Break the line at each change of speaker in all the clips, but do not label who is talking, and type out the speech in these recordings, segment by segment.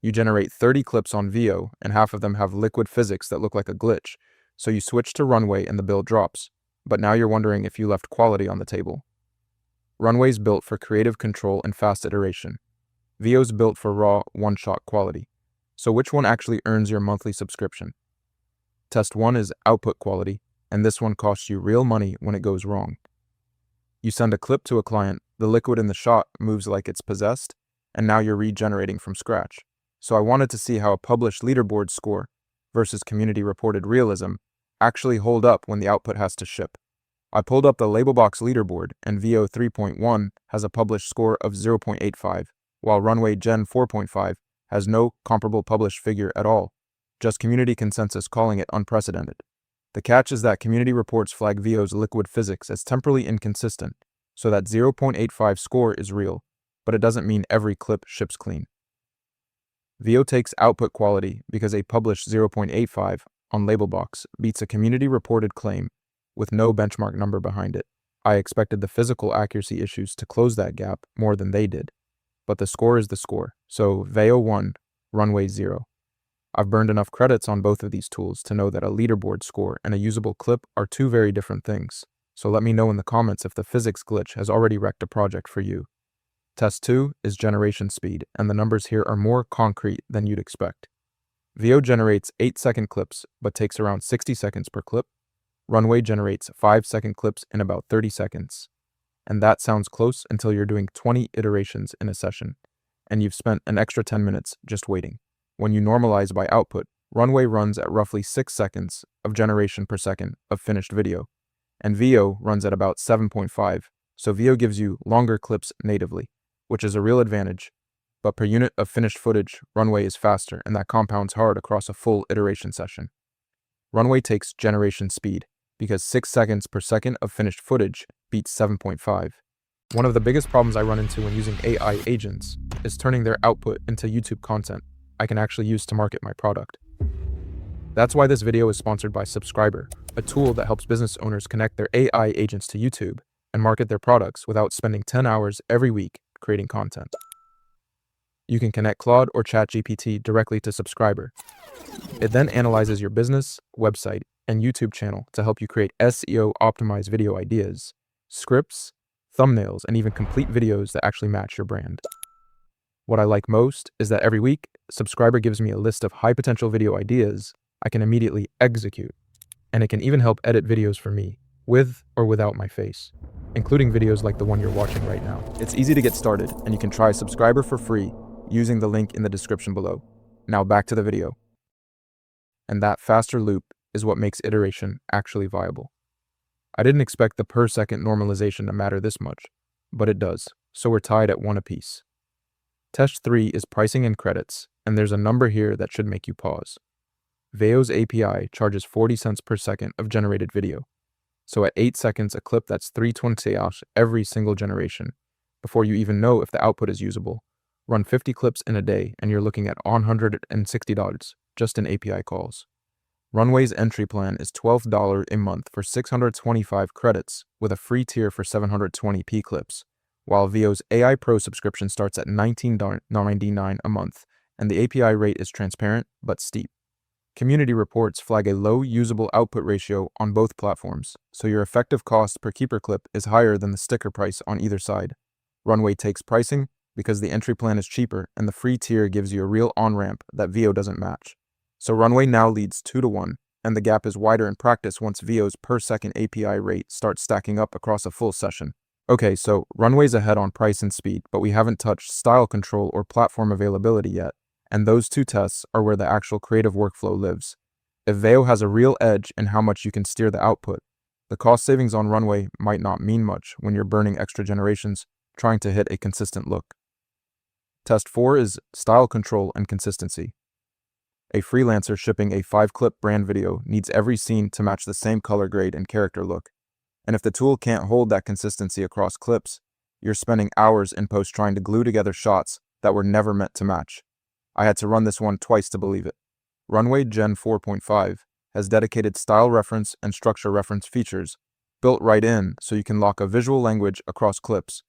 You generate 30 clips on Veo, and half of them have liquid physics that look like a glitch, so you switch to Runway and the bill drops. But now you're wondering if you left quality on the table. Runway's built for creative control and fast iteration. Veo's built for raw, one-shot quality. So which one actually earns your monthly subscription? Test 1 is output quality, and this one costs you real money when it goes wrong. You send a clip to a client, the liquid in the shot moves like it's possessed, and now you're regenerating from scratch. So I wanted to see how a published leaderboard score versus community-reported realism actually hold up when the output has to ship. I pulled up the Labelbox leaderboard, and Veo 3.1 has a published score of 0.85, while Runway Gen 4.5 has no comparable published figure at all, just community consensus calling it unprecedented. The catch is that community reports flag Veo's liquid physics as temporally inconsistent, so that 0.85 score is real, but it doesn't mean every clip ships clean. Veo takes output quality because a published 0.85 on Labelbox beats a community-reported claim with no benchmark number behind it. I expected the physical accuracy issues to close that gap more than they did, but the score is the score, so Veo 1, Runway 0. I've burned enough credits on both of these tools to know that a leaderboard score and a usable clip are two very different things, so let me know in the comments if the physics glitch has already wrecked a project for you. Test 2 is generation speed, and the numbers here are more concrete than you'd expect. Veo generates 8-second clips, but takes around 60 seconds per clip. Runway generates 5-second clips in about 30 seconds. And that sounds close until you're doing 20 iterations in a session, and you've spent an extra 10 minutes just waiting. When you normalize by output, Runway runs at roughly 6 seconds of generation per second of finished video, and Veo runs at about 7.5, so Veo gives you longer clips natively, which is a real advantage, but per unit of finished footage, Runway is faster, and that compounds hard across a full iteration session. Runway takes generation speed, because 6 seconds per second of finished footage beats 7.5. One of the biggest problems I run into when using AI agents is turning their output into YouTube content I can actually use to market my product. That's why this video is sponsored by Subscriber, a tool that helps business owners connect their AI agents to YouTube and market their products without spending 10 hours every week creating content. You can connect Claude or ChatGPT directly to Subscriber. It then analyzes your business, website, and YouTube channel to help you create SEO-optimized video ideas, scripts, thumbnails, and even complete videos that actually match your brand. What I like most is that every week, Subscriber gives me a list of high-potential video ideas I can immediately execute, and it can even help edit videos for me, with or without my face, including videos like the one you're watching right now. It's easy to get started, and you can try Subscriber for free using the link in the description below. Now back to the video. And that faster loop is what makes iteration actually viable. I didn't expect the per-second normalization to matter this much, but it does, so we're tied at 1 apiece. Test 3 is pricing and credits, and there's a number here that should make you pause. Veo's API charges 40 cents per second of generated video, so at 8 seconds a clip that's 320 every single generation. Before you even know if the output is usable, run 50 clips in a day and you're looking at $160 just in API calls. Runway's entry plan is $12 a month for 625 credits with a free tier for 720p clips, while Veo's AI Pro subscription starts at $19.99 a month, and the API rate is transparent but steep. Community reports flag a low usable output ratio on both platforms, so your effective cost per keeper clip is higher than the sticker price on either side. Runway takes pricing because the entry plan is cheaper and the free tier gives you a real on-ramp that Veo doesn't match. So Runway now leads 2-1, and the gap is wider in practice once Veo's per-second API rate starts stacking up across a full session. Okay, so Runway's ahead on price and speed, but we haven't touched style control or platform availability yet, and those two tests are where the actual creative workflow lives. If Veo has a real edge in how much you can steer the output, the cost savings on Runway might not mean much when you're burning extra generations trying to hit a consistent look. Test 4 is style control and consistency. A freelancer shipping a 5-clip brand video needs every scene to match the same color grade and character look. And if the tool can't hold that consistency across clips, you're spending hours in post trying to glue together shots that were never meant to match. I had to run this one twice to believe it. Runway Gen 4.5 has dedicated style reference and structure reference features built right in so you can lock a visual language across clips,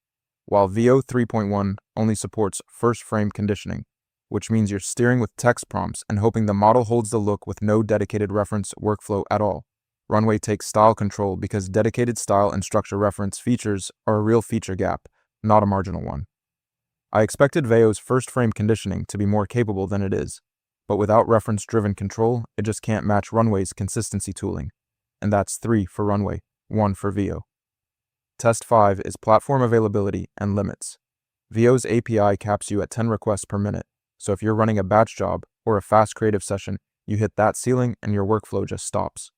while Veo 3.1 only supports first frame conditioning. which means you're steering with text prompts and hoping the model holds the look with no dedicated reference workflow at all. Runway takes style control because dedicated style and structure reference features are a real feature gap, not a marginal one. I expected Veo's first frame conditioning to be more capable than it is, but without reference-driven control, it just can't match Runway's consistency tooling. And that's 3 for Runway, 1 for Veo. Test 5 is platform availability and limits. Veo's API caps you at 10 requests per minute, so if you're running a batch job or a fast creative session, you hit that ceiling and your workflow just stops.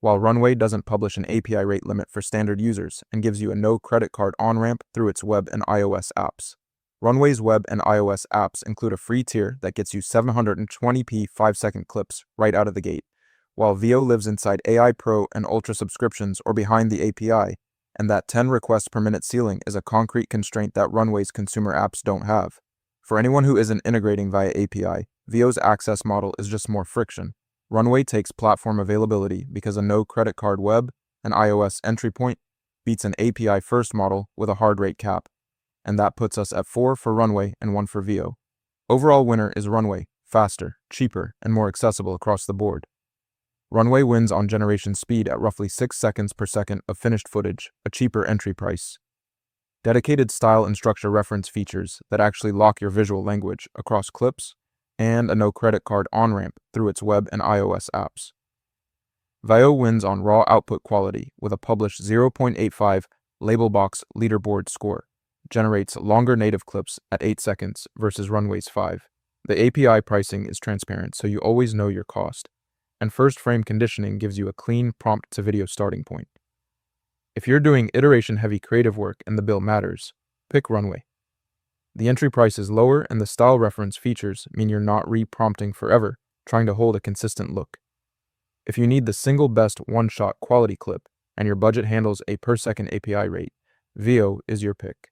While Runway doesn't publish an API rate limit for standard users and gives you a no credit card on-ramp through its web and iOS apps. Runway's web and iOS apps include a free tier that gets you 720p 5-second clips right out of the gate, while Veo lives inside AI Pro and Ultra subscriptions or behind the API, and that 10 requests per minute ceiling is a concrete constraint that Runway's consumer apps don't have. For anyone who isn't integrating via API, Veo's access model is just more friction. Runway takes platform availability because a no credit card web and iOS entry point beats an API first model with a hard rate cap, and that puts us at 4 for Runway and 1 for Veo. Overall winner is Runway, faster, cheaper, and more accessible across the board. Runway wins on generation speed at roughly 6 seconds per second of finished footage, a cheaper entry price. Dedicated style and structure reference features that actually lock your visual language across clips, and a no credit card on-ramp through its web and iOS apps. Veo wins on raw output quality with a published 0.85 label box leaderboard score, generates longer native clips at 8 seconds versus Runway's 5. The API pricing is transparent, so you always know your cost, and first frame conditioning gives you a clean prompt to video starting point. If you're doing iteration-heavy creative work and the bill matters, pick Runway. The entry price is lower and the style reference features mean you're not re-prompting forever, trying to hold a consistent look. If you need the single best one-shot quality clip and your budget handles a per-second API rate, Veo is your pick.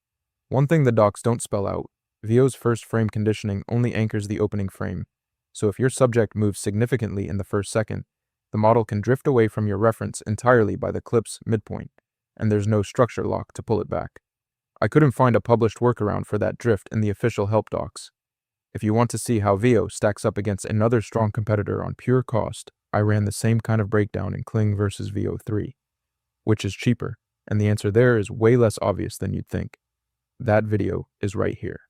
One thing the docs don't spell out, Veo's first frame conditioning only anchors the opening frame, so if your subject moves significantly in the first second, the model can drift away from your reference entirely by the clip's midpoint, and there's no structure lock to pull it back. I couldn't find a published workaround for that drift in the official help docs. If you want to see how Veo stacks up against another strong competitor on pure cost, I ran the same kind of breakdown in Kling versus Veo 3. Which is cheaper? And the answer there is way less obvious than you'd think. That video is right here.